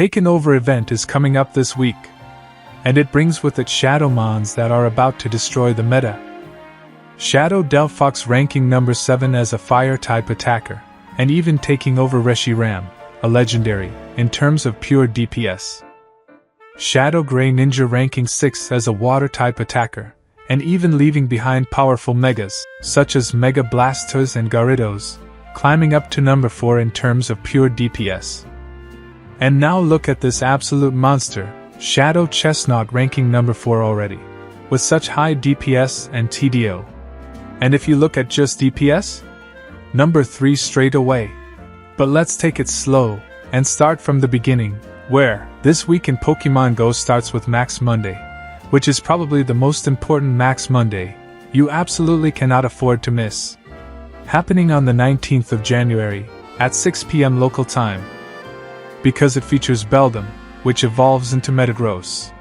Taken Over event is coming up this week, and it brings with it Shadow Mons that are about to destroy the meta. Shadow Delphox ranking number 7 as a Fire-type attacker, and even taking over Reshiram, a legendary, in terms of pure DPS. Shadow Grey Ninja ranking 6 as a Water-type attacker, and even leaving behind powerful Megas, such as Mega Blastos and Gyarados, climbing up to number 4 in terms of pure DPS. And now look at this absolute monster, Shadow Chestnut ranking number 4 already, with such high DPS and TDO. And if you look at just DPS, number 3 straight away. But let's take it slow, and start from the beginning, where, this week in Pokemon Go starts with Max Monday, which is probably the most important Max Monday you absolutely cannot afford to miss. Happening on the 19th of January, at 6 PM local time. Because it features Beldum, which evolves into Metagross,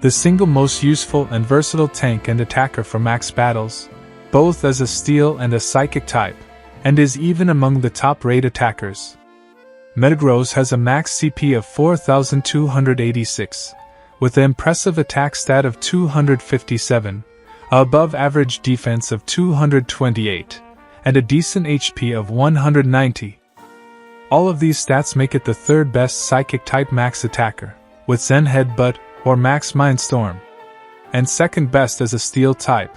the single most useful and versatile tank and attacker for max battles, both as a steel and a psychic type, and is even among the top raid attackers. Metagross has a max CP of 4,286, with an impressive attack stat of 257, a above average defense of 228, and a decent HP of 190. All of these stats make it the third best psychic type max attacker, with Zen Headbutt or Max Mindstorm, and second best as a steel type,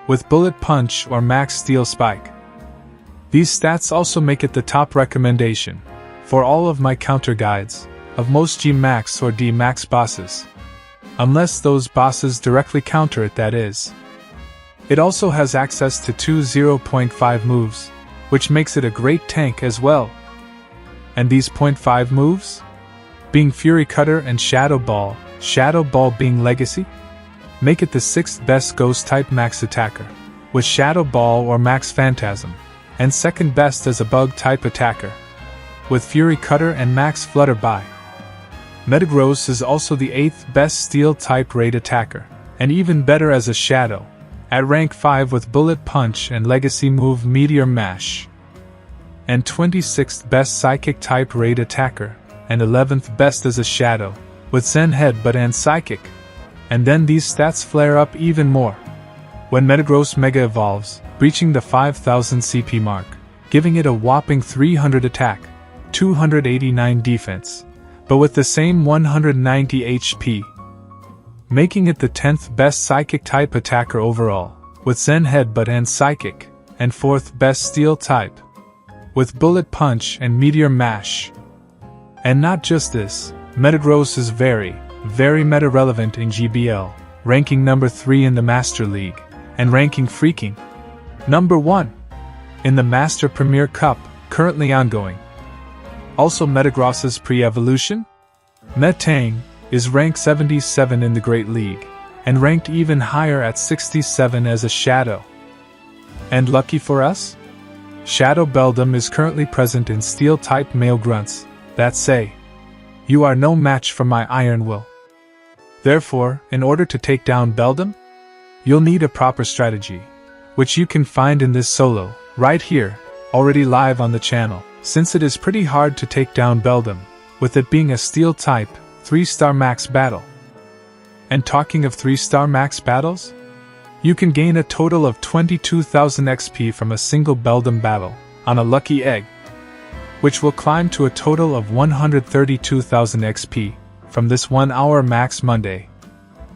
with Bullet Punch or Max Steel Spike. These stats also make it the top recommendation for all of my counter guides of most G-Max or D-Max bosses, unless those bosses directly counter it, that is. It also has access to 2 0.5 moves, which makes it a great tank as well. And these 0.5 moves? Being Fury Cutter and Shadow Ball being Legacy, make it the 6th best Ghost-type max attacker, with Shadow Ball or Max Phantasm, and second best as a Bug-type attacker, with Fury Cutter and Max Flutterby. Metagross is also the 8th best Steel-type raid attacker, and even better as a Shadow, at rank 5 with Bullet Punch and Legacy move Meteor Mash, and 26th best Psychic-type raid attacker, and 11th best as a Shadow, with Zen Headbutt and Psychic. And then these stats flare up even more when Metagross Mega evolves, breaching the 5,000 CP mark, giving it a whopping 300 attack, 289 defense, but with the same 190 HP, making it the 10th best Psychic-type attacker overall, with Zen Headbutt and Psychic, and 4th best Steel-type, with Bullet Punch and Meteor Mash. And not just this, Metagross is very meta-relevant in GBL, ranking number 3 in the Master League, and ranking freaking number 1 in the Master Premier Cup, currently ongoing. Also Metagross's pre-evolution, Metang, is ranked 77 in the Great League, and ranked even higher at 67 as a Shadow. And lucky for us, Shadow Beldum is currently present in Steel-type male grunts that say, "You are no match for my Iron Will." Therefore, in order to take down Beldum, you'll need a proper strategy, which you can find in this solo, right here, already live on the channel, since it is pretty hard to take down Beldum, with it being a Steel-type, 3-star max battle. And talking of 3-star max battles, you can gain a total of 22,000 XP from a single Beldum battle, on a lucky egg, which will climb to a total of 132,000 XP, from this 1-hour Max Monday.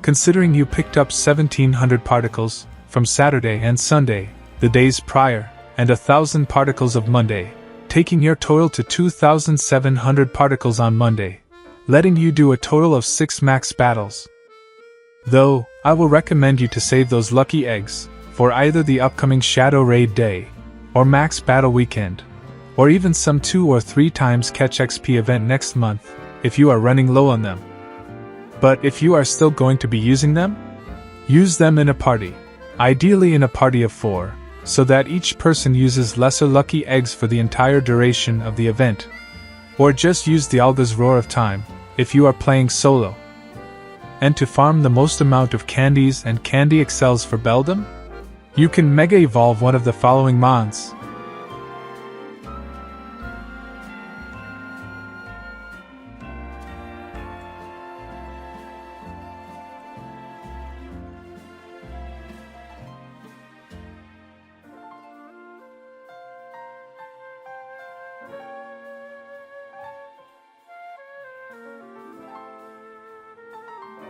Considering you picked up 1,700 particles, from Saturday and Sunday, the days prior, and 1,000 particles of Monday, taking your total to 2,700 particles on Monday, letting you do a total of 6 max battles. Though, I will recommend you to save those lucky eggs, for either the upcoming Shadow Raid Day, or Max Battle Weekend, or even some 2 or 3 times Catch XP event next month, if you are running low on them. But if you are still going to be using them, use them in a party, ideally in a party of 4, so that each person uses lesser lucky eggs for the entire duration of the event. Or just use the Alga's Roar of Time, if you are playing solo. And to farm the most amount of candies and candy excels for Beldum, you can Mega Evolve one of the following Mons.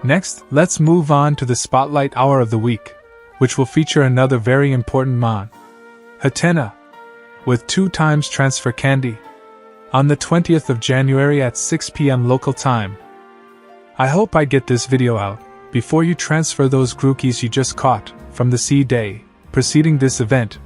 Next, let's move on to the Spotlight Hour of the week, which will feature another very important mon, Hatenna, with 2 times transfer candy, on the 20th of January at 6 p.m. local time. I hope I get this video out before you transfer those Grookies you just caught from the day preceding this event.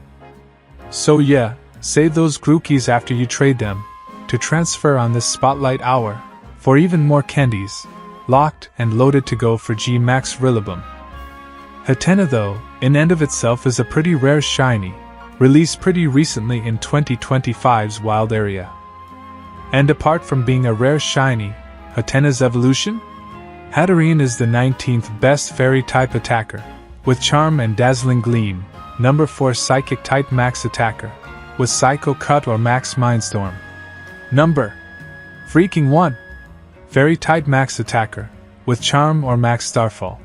So yeah, save those Grookies after you trade them to transfer on this Spotlight Hour for even more candies, locked and loaded to go for dmax Rillaboom. Hatenna though, in and of itself is a pretty rare shiny, released pretty recently in 2025's Wild Area. And apart from being a rare shiny, Hatenna's evolution? Hatterene is the 19th best fairy-type attacker, with Charm and Dazzling Gleam, number 4 Psychic-type max attacker, with Psycho Cut or Max Mindstorm. Number freaking 1 Fairy-type max attacker, with Charm or Max Starfall,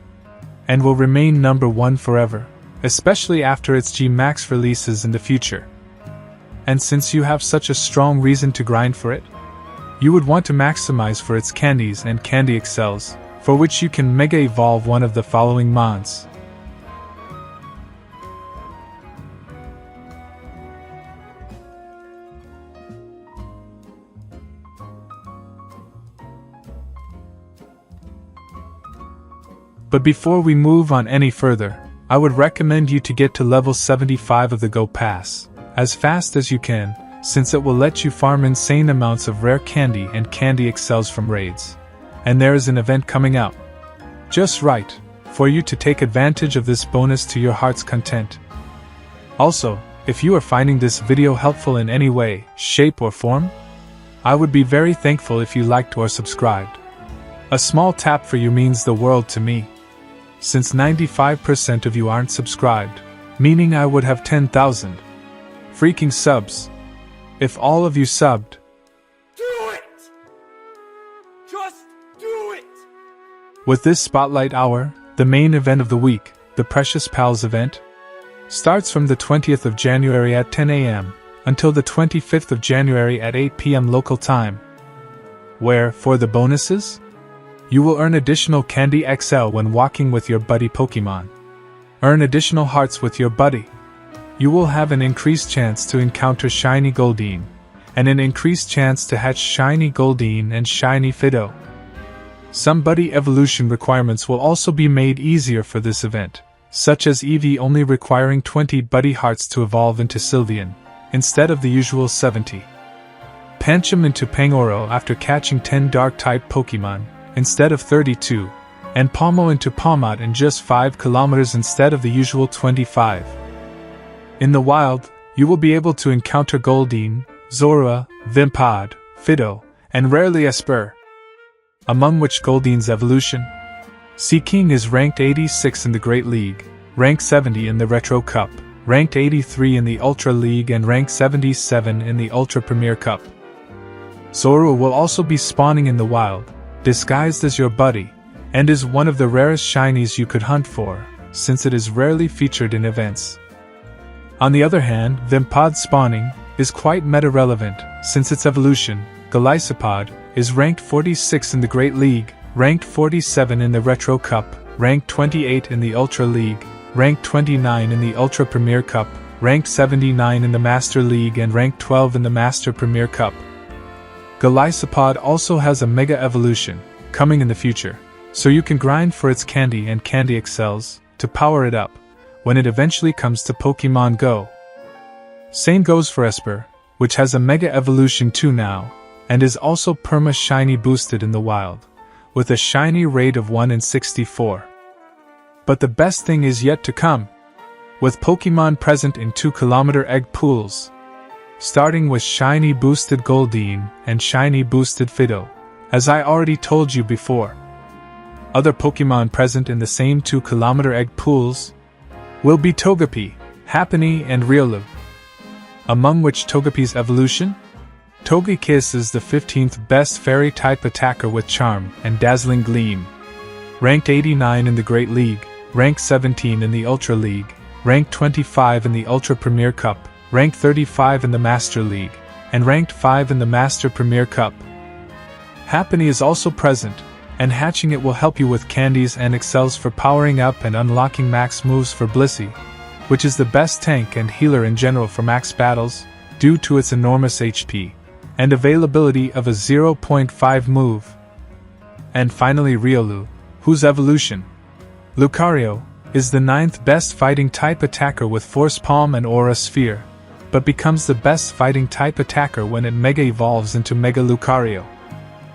and will remain number 1 forever, especially after its G-Max releases in the future. And since you have such a strong reason to grind for it, you would want to maximize for its candies and candy excels, for which you can Mega Evolve one of the following mons. But before we move on any further, I would recommend you to get to level 75 of the Go Pass, as fast as you can, since it will let you farm insane amounts of rare candy and candy excels from raids. And there is an event coming up just right for you to take advantage of this bonus to your heart's content. Also, if you are finding this video helpful in any way, shape or form, I would be very thankful if you liked or subscribed. A small tap for you means the world to me, since 95% of you aren't subscribed, meaning I would have 10,000 freaking subs if all of you subbed. Do it! Just do it! With this Spotlight Hour, the main event of the week, the Precious Pals event, starts from the 20th of January at 10 a.m. until the 25th of January at 8 p.m. local time, where, for the bonuses, you will earn additional Candy XL when walking with your buddy Pokemon. Earn additional hearts with your buddy. You will have an increased chance to encounter Shiny Goldeen, and an increased chance to hatch Shiny Goldeen and Shiny Fidough. Some buddy evolution requirements will also be made easier for this event, such as Eevee only requiring 20 buddy hearts to evolve into Sylveon, instead of the usual 70. Pancham into Pangoro after catching 10 Dark-type Pokemon, instead of 32, and Palmo into Palmot in just 5 kilometers instead of the usual 25. In the wild, you will be able to encounter Goldeen, Zorua, Vimpod, Fidough, and rarely Espurr. Among which Goldeen's evolution? Seaking is ranked 86 in the Great League, ranked 70 in the Retro Cup, ranked 83 in the Ultra League and ranked 77 in the Ultra Premier Cup. Zorua will also be spawning in the wild, disguised as your buddy, and is one of the rarest shinies you could hunt for, since it is rarely featured in events. On the other hand, Vimpod spawning is quite meta-relevant, since its evolution, Golisopod, is ranked 46 in the Great League, ranked 47 in the Retro Cup, ranked 28 in the Ultra League, ranked 29 in the Ultra Premier Cup, ranked 79 in the Master League and ranked 12 in the Master Premier Cup. Golisopod also has a Mega Evolution, coming in the future, so you can grind for its candy and candy excels to power it up when it eventually comes to Pokemon Go. Same goes for Espurr, which has a Mega Evolution too now, and is also Perma Shiny boosted in the wild, with a shiny rate of 1 in 64. But the best thing is yet to come, with Pokemon present in 2-kilometer egg pools, starting with Shiny Boosted Goldeen and Shiny Boosted Fidough, as I already told you before. Other Pokemon present in the same 2-kilometer egg pools will be Togepi, Happiny and Riolu. Among which Togepi's evolution? Togekiss is the 15th best fairy-type attacker with Charm and Dazzling Gleam. Ranked 89 in the Great League, ranked 17 in the Ultra League, ranked 25 in the Ultra Premier Cup, ranked 35 in the Master League, and ranked 5 in the Master Premier Cup. Happiny is also present, and hatching it will help you with candies and excels for powering up and unlocking max moves for Blissey, which is the best tank and healer in general for max battles, due to its enormous HP, and availability of a 0.5 move. And finally Riolu, whose evolution, Lucario, is the 9th best fighting type attacker with Force Palm and Aura Sphere, but becomes the best fighting type attacker when it Mega evolves into Mega Lucario.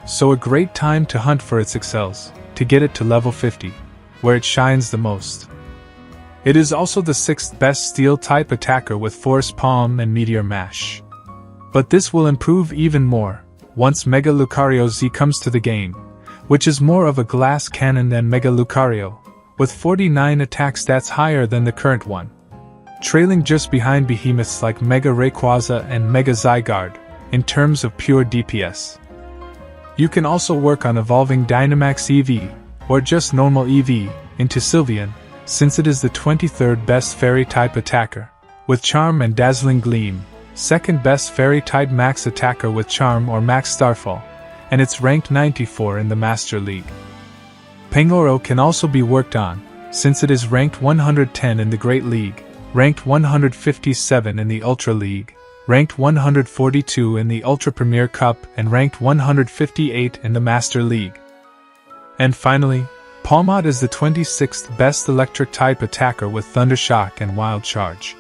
So a great time to hunt for its excels, to get it to level 50, where it shines the most. It is also the 6th best steel type attacker with Force Palm and Meteor Mash. But this will improve even more, once Mega Lucario Z comes to the game, which is more of a glass cannon than Mega Lucario, with 49 attack stats higher than the current one, trailing just behind behemoths like Mega Rayquaza and Mega Zygarde, in terms of pure DPS. You can also work on evolving Dynamax EV, or just normal EV, into Sylveon, since it is the 23rd best Fairy-type attacker, with Charm and Dazzling Gleam, 2nd best Fairy-type max attacker with Charm or Max Starfall, and it's ranked 94 in the Master League. Pangoro can also be worked on, since it is ranked 110 in the Great League, ranked 157 in the Ultra League, ranked 142 in the Ultra Premier Cup, and ranked 158 in the Master League. And finally, Palmot is the 26th best electric-type attacker with Thunder Shock and Wild Charge.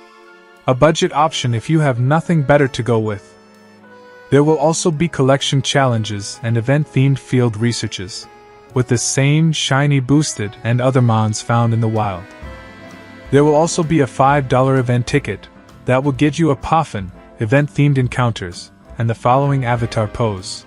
A budget option if you have nothing better to go with. There will also be collection challenges and event-themed field researches, with the same shiny boosted and other mons found in the wild. There will also be a $5 event ticket that will get you a Poffin, event-themed encounters, and the following avatar pose.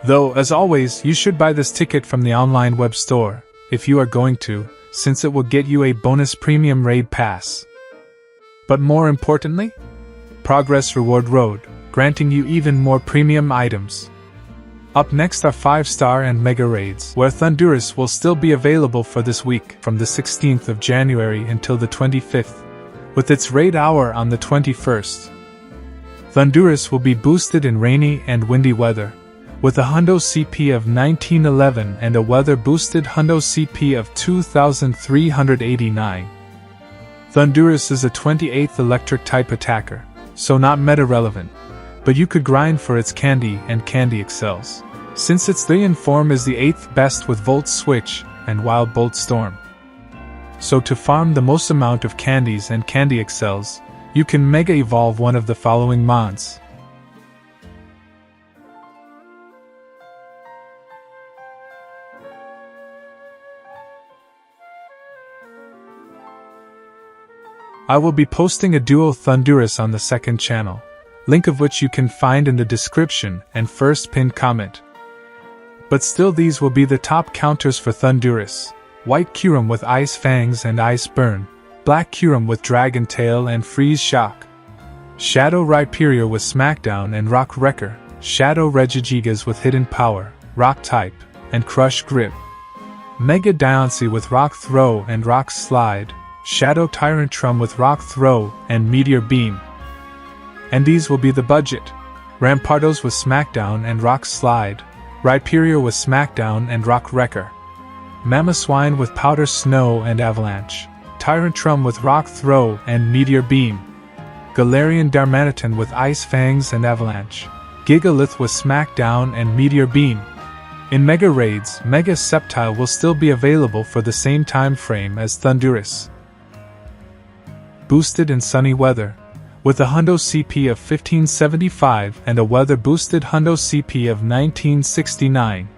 Though, as always, you should buy this ticket from the online web store, if you are going to, since it will get you a bonus premium raid pass. But more importantly, Progress Reward Road, granting you even more premium items. Up next are 5-star and Mega Raids, where Thundurus will still be available for this week from the 16th of January until the 25th, with its raid hour on the 21st. Thundurus will be boosted in rainy and windy weather, with a Hundo CP of 1911 and a weather-boosted Hundo CP of 2389. Thundurus is a 28th electric-type attacker, so not meta-relevant, but you could grind for its candy and candy excels, since its Therian form is the 8th best with Volt Switch and Wild Bolt Storm. So to farm the most amount of candies and candy excels, you can Mega Evolve one of the following mons. I will be posting a duo Thundurus on the second channel, link of which you can find in the description and first pinned comment. But still these will be the top counters for Thundurus: White Kyurem with Ice Fangs and Ice Burn, Black Kyurem with Dragon Tail and Freeze Shock, Shadow Rhyperior with Smackdown and Rock Wrecker, Shadow Regigigas with Hidden Power, Rock Type, and Crush Grip, Mega Diancie with Rock Throw and Rock Slide, Shadow Tyrantrum with Rock Throw and Meteor Beam. And these will be the budget: Rampardos with Smackdown and Rock Slide, Rhyperior with Smackdown and Rock Wrecker, Mamoswine with Powder Snow and Avalanche, Tyrantrum with Rock Throw and Meteor Beam, Galarian Darmanitan with Ice Fangs and Avalanche, Gigalith with Smackdown and Meteor Beam. In Mega Raids, Mega Sceptile will still be available for the same time frame as Thundurus. Boosted in sunny weather, with a Hundo CP of 1575 and a weather-boosted Hundo CP of 1969.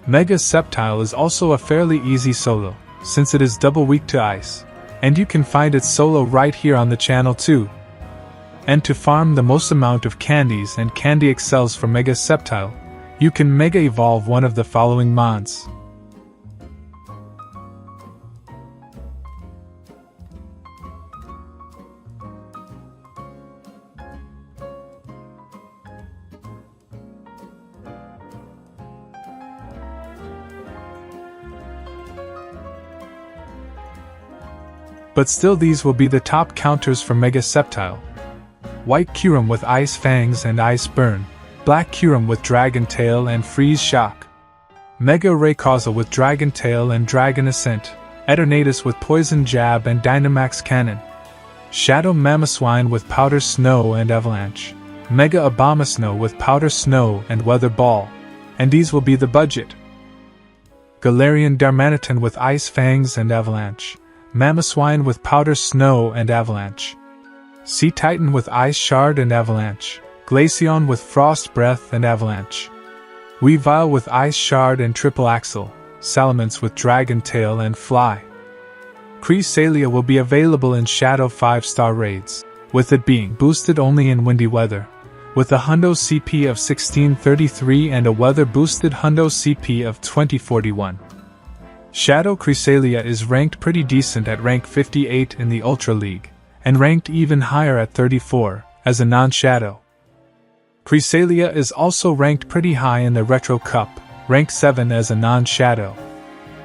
Mega Sceptile is also a fairly easy solo, since it is double weak to ice, and you can find its solo right here on the channel too. And to farm the most amount of candies and candy excels for Mega Sceptile, you can Mega Evolve one of the following mons. But still these will be the top counters for Mega Sceptile. White Kyurem with Ice Fangs and Ice Burn, Black Kyurem with Dragon Tail and Freeze Shock, Mega Rayquaza with Dragon Tail and Dragon Ascent, Eternatus with Poison Jab and Dynamax Cannon, Shadow Mamoswine with Powder Snow and Avalanche, Mega Abomasnow with Powder Snow and Weather Ball, and these will be the budget. Galarian Darmanitan with Ice Fangs and Avalanche, Mamoswine with Powder Snow and Avalanche, Sea Titan with Ice Shard and Avalanche, Glaceon with Frost Breath and Avalanche, Weavile with Ice Shard and Triple Axle, Salamence with Dragon Tail and Fly. Cresselia will be available in Shadow 5-star raids, with it being boosted only in windy weather, with a Hundo CP of 1633 and a weather-boosted Hundo CP of 2041. Shadow Cresselia is ranked pretty decent at rank 58 in the Ultra League, and ranked even higher at 34, as a non-Shadow. Cresselia is also ranked pretty high in the Retro Cup, rank 7 as a non-Shadow.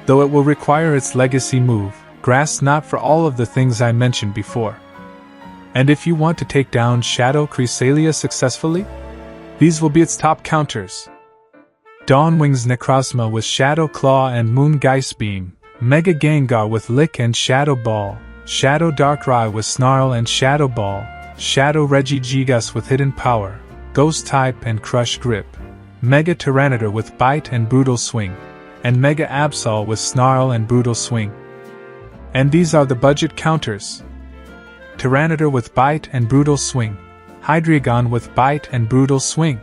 Though it will require its legacy move, Grass Knot, for all of the things I mentioned before. And if you want to take down Shadow Cresselia successfully, these will be its top counters. Dawnwing's Necrozma with Shadow Claw and Moon Geist Beam, Mega Gengar with Lick and Shadow Ball, Shadow Darkrai with Snarl and Shadow Ball, Shadow Regigigas with Hidden Power, Ghost Type and Crush Grip, Mega Tyranitar with Bite and Brutal Swing, and Mega Absol with Snarl and Brutal Swing. And these are the budget counters. Tyranitar with Bite and Brutal Swing, Hydreigon with Bite and Brutal Swing,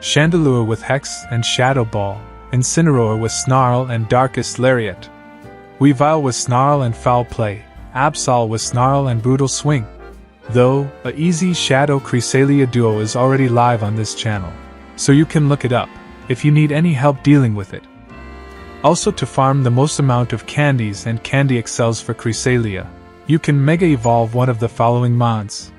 Chandelure with Hex and Shadow Ball, Incineroar with Snarl and Darkest Lariat, Weavile with Snarl and Foul Play, Absol with Snarl and Brutal Swing. Though, a easy Shadow Cresselia duo is already live on this channel, so you can look it up if you need any help dealing with it. Also, to farm the most amount of candies and candy excels for Cresselia, you can Mega Evolve one of the following mons.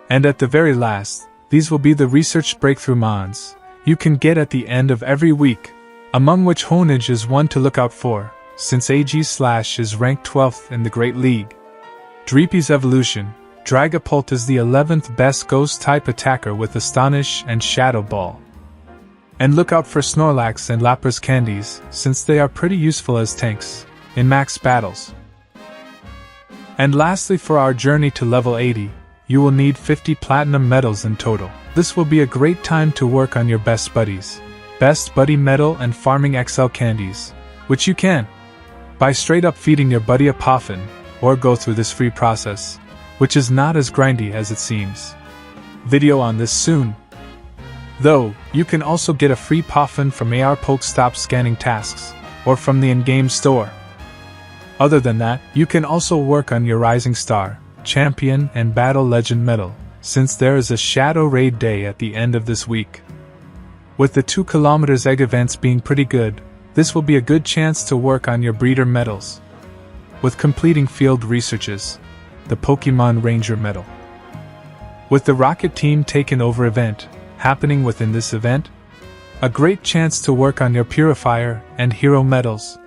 And at the very last, these will be the research breakthrough mons you can get at the end of every week, among which Honedge is one to look out for, since AG/ is ranked 12th in the Great League. Dreepy's Evolution, Dragapult is the 11th best Ghost-type attacker with Astonish and Shadow Ball. And look out for Snorlax and Lapras candies, since they are pretty useful as tanks in max battles. And lastly, for our journey to level 80, you will need 50 platinum medals in total. This will be a great time to work on your best buddies, best buddy medal and farming XL candies, which you can by straight up feeding your buddy a Poffin, or go through this free process, which is not as grindy as it seems. Video on this soon. Though, you can also get a free Poffin from AR Pokestop scanning tasks, or from the in-game store. Other than that, you can also work on your Rising Star, Champion and Battle Legend medal, since there is a Shadow Raid Day at the end of this week. With the 2 km egg events being pretty good, this will be a good chance to work on your breeder medals. With completing field researches, the Pokemon Ranger medal. With the Rocket Team Takeover event happening within this event, a great chance to work on your Purifier and Hero medals.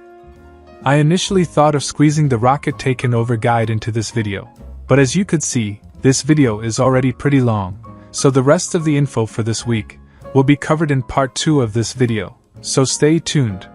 I initially thought of squeezing the Rocket Takeover guide into this video, but as you could see, this video is already pretty long, so the rest of the info for this week will be covered in part 2 of this video, so stay tuned.